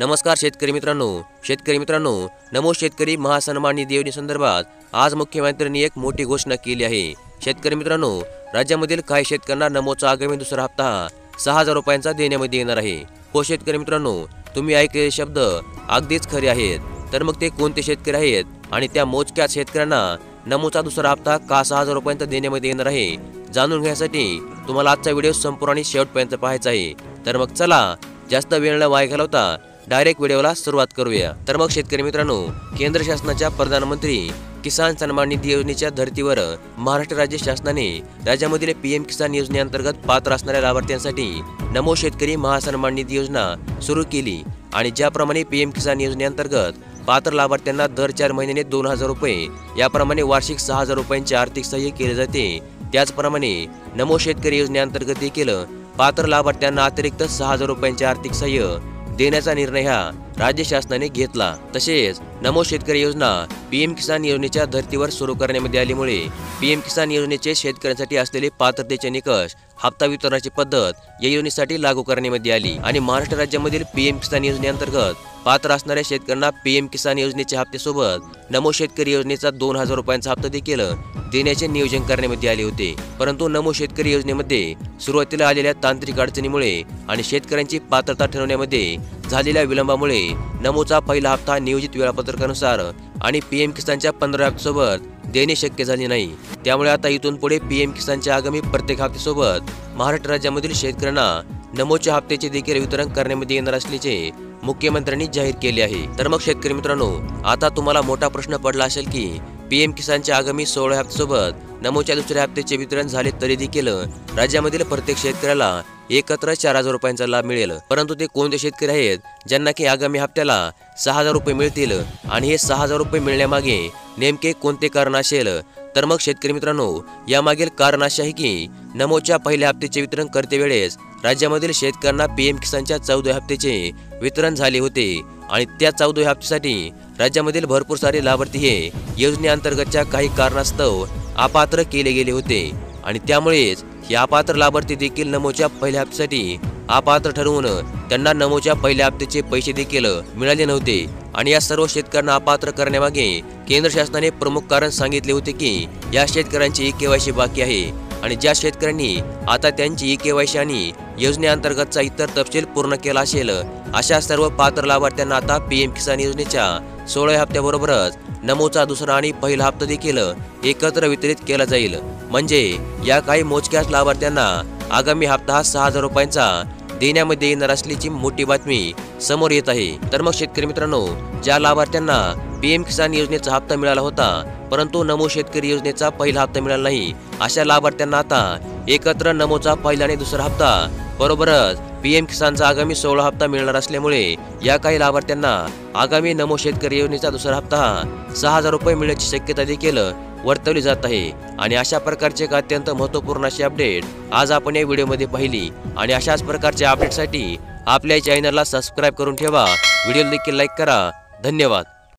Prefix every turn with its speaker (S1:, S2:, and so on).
S1: नमस्कार शेतकरी मित्रांनो, नमो शेतकरी महासन्मान निधी योजनेसंदर्भात आज मुख्यमंत्र्यांनी एक मोठी घोषणा केली आहे। शेतकरी मित्रांनो, राज्यामधील काही शेतकऱ्यांना नमोचा आगामी दुसरा हप्ता 6,000 रुपयांचा देण्यामध्ये येणार आहे। हो शेतकरी मित्रांनो, तुम्ही ऐकलेले शब्द अगदीच खरे आहेत। तर मग ते कोणते शेतकरी आहेत आणि त्या मोजक्या शेतकऱ्यांना नमोचा दुसरा हप्ता का 6,000 रुपयांचा देण्यामध्ये येणार आहे, जाणून घेण्यासाठी तुम्हाला आजचा व्हिडिओ संपूर्ण शेवटपर्यंत पाहायचा आहे। तर मग चला जास्त वेळ न वाया घालवता डायरेक्ट व्हिडिओला सुरुवात करूया। तर मग शेतकरी मित्रांनो, केंद्र शासनाच्या प्रधानमंत्री किसान सन्मान निधी योजनेच्या धर्तीवर महाराष्ट्र राज्य शासनाने राज्यामधील पीएम किसान योजनेअंतर्गत पात्र असणाऱ्या लाभार्थ्यांसाठी नमो शेतकरी महासन्मान निधी योजना सुरू केली आणि ज्याप्रमाणे पीएम किसान योजनेअंतर्गत पात्र लाभार्थ्यांना दर 4 महिन्याने 2,000 रुपये याप्रमाणे वार्षिक 6,000 रुपयांचे आर्थिक सहाय्य केले जाते, त्याचप्रमाणे नमो शेतकरी योजनेअंतर्गत देखील पात्र लाभार्थ्यांना अतिरिक्त 6,000 रुपयांचे आर्थिक सहाय्य देण्याचा निर्णय हा राज्य शासनाने घेतला। तसेच नमो शेतकरी योजना पीएम किसान योजनेच्या धर्तीवर सुरू करण्यामध्ये आल्यामुळे पीएम किसान योजनेचे शेतकऱ्यांसाठी असलेले पात्रतेचे निकष, हप्ता वितरणाची पद्धत या योजनेसाठी लागू करण्यामध्ये आली आणि महाराष्ट्र राज्यामधील पीएम किसान योजनेअंतर्गत पात्र असणाऱ्या शेतकऱ्यांना पीएम किसान योजनेच्या हप्त्यासोबत नमो शेतकरी योजनेचा 2,000 रुपयांचा हप्ता देखील देण्याचे नियोजन करण्यामध्ये आले होते। परंतु नमो शेतकरी योजनेमध्ये सुरुवातीला आलेल्या तांत्रिक अडचणीमुळे आणि शेतकऱ्यांची पात्रता ठरवण्यामध्ये झालेल्या विलंबामुळे नमोचा पहिला हप्ता नियोजित वेळापत्रकानुसार आणि पीएम किसानच्या 15 हप्त्यासोबत देणे शक्य झाले नाही। त्यामुळे आता इथून पुढे पीएम किसानच्या आगामी प्रत्येक हप्त्यासोबत महाराष्ट्र राज्यामधील शेतकऱ्यांना नमोच्या हप्त्याचे देखील वितरण करण्यामध्ये येणार असल्याचे मुख्यमंत्र्यांनी जाहीर केले आहे। तर मग शेतकरी मित्रांनो, आता तुम्हाला मोठा प्रश्न पडला असेल की पीएम किसानच्या आगामी 16 हप्त्यासोबत नमोच्या दुसऱ्या हप्त्याचे वितरण झाले तरी देखील राज्यामधील प्रत्येक शेतकऱ्याला एकत्र 4,000 रुपयांचा लाभ मिळेल। परंतु ते कोणते शेतकरी आहेत ज्यांना की आगामी हप्त्याला 6,000 रुपये मिळतील आणि हे 6,000 रुपये मिळण्यामागे नेमके कोणते कारण असेल? तर मग शेतकरी मित्रांनो, यामागील कारण असे आहे की नमोच्या पहिल्या हप्त्याचे वितरण करते वेळेस राज्यामधील शेतकऱ्यांना पीएम किसानच्या 14व्या हप्त्याचे वितरण झाले होते आणि त्या 14व्या हप्त्यासाठी राज्यामधील भरपूर सारे लाभार्थी हे योजनेअंतर्गतच्या काही कारणास्तव अपात्र केले गेले होते आणि त्यामुळेच हे अपात्र लाभार्थी देखील नमोच्या पहिल्या हप्त्यासाठी अपात्र ठरवून त्यांना नमोच्या पहिल्या हप्त्याचे पैसे देखील मिळाले नव्हते आणि या सर्व शेतकऱ्यांना अपात्र करण्यामागे केंद्र शासनाने प्रमुख कारण सांगितले होते की या शेतकऱ्यांची केवायसी बाकी आहे आणि ज्या शेतकऱ्यांनी आता त्यांची केवायसी आणि योजनेअंतर्गतचा इतर तपशील पूर्ण केला असेल अशा सर्व पात्र लाभार्थ्यांना आता पीएम किसान योजनेच्या 16 हप्त्याबरोबरच नमोचा दुसरा आणि पहिला हप्ता देखील एकत्र वितरित केला जाईल। म्हणजे या काही मोजक्याच लाभार्थ्यांना आगामी हप्ता हा 6,000 रुपयांचा देण्यामध्ये येणार असल्याची मोठी बातमी समोर येत आहे। तर मग शेतकरी मित्रांनो, ज्या लाभार्थ्यांना पीएम किसान योजनेचा हप्ता मिळाला होता परंतु नमो शेतकरी योजनेचा पहिला हप्ता मिळाला नाही, अशा लाभार्थ्यांना आता एकत्र नमोचा पहिला आणि दुसरा हप्ता बरोबरच पीएम किसानचा आगामी 16 हप्ता मिळणार असल्यामुळे या काही लाभार्थ्यांना आगामी नमो शेतकरी योजनेचा दुसरा हप्ता हा 6,000 रुपये मिळण्याची शक्यता देखील वर्तवली जात आहे। आणि अशा प्रकारचे एक अत्यंत महत्त्वपूर्ण अशी अपडेट आज आपण या व्हिडिओमध्ये पाहिली आणि अशाच प्रकारच्या अपडेटसाठी आपल्या चॅनलला सबस्क्राईब करून ठेवा, व्हिडिओ देखील लाईक करा। धन्यवाद।